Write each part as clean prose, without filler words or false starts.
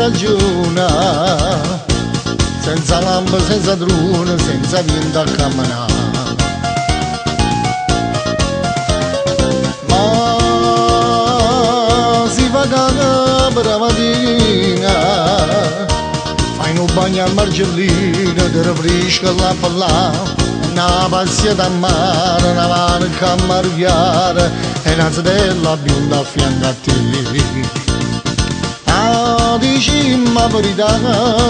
stagione, senza lampo, senza drone, senza vento a camminare. Ma si fa capra mattina, fai un bagno a margellina, ti rifresca la palla. Una passia da mare, una barca a marviare e una stella bionda a fianco a te. Ah, dici ma verità,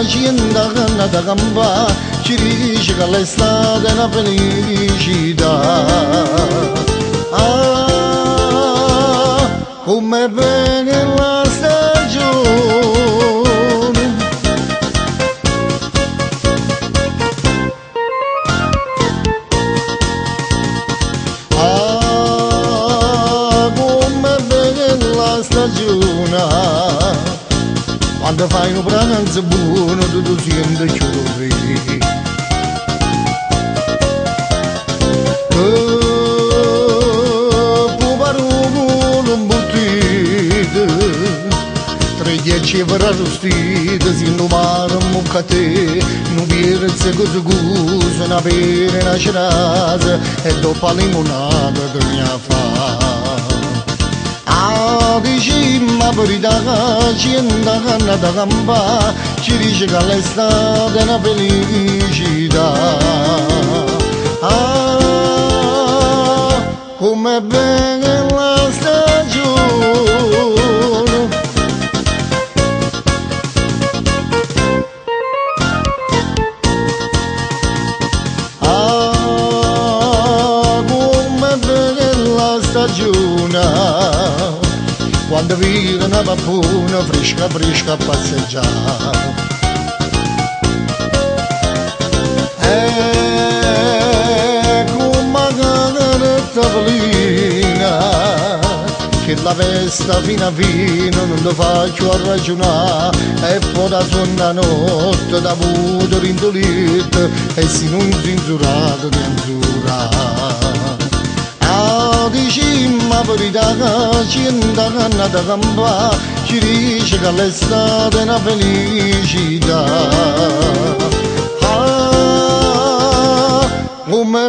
ci andata da gamba, ci dice che l'estate è una felicità. Ah, come bene la stagione. Quando fai un pranzo buono tu senti chiudere. Puparumo non buttite, 3-10 per arrostite, si indomare un muccate, non pierze cose cose, una pera e una cerasa, e dopo la limonata che mi ha fatto. Ah, dici ma verità, ci andata da gamba, ci dice che l'estate è una felicità. Ah, come bene la stagione. Ah, come bene la stagione. Quando vive una pappuna fresca fresca a passeggiare. Come una tavolina che la vesta fino a fino non lo faccio a ragionare, e poi da notte da vuoto rindolito e si non zinzurato di anzurare. Ah, dici ma verità, ci andata da gamba, ci dice che l'estate è una felicità. Ah, come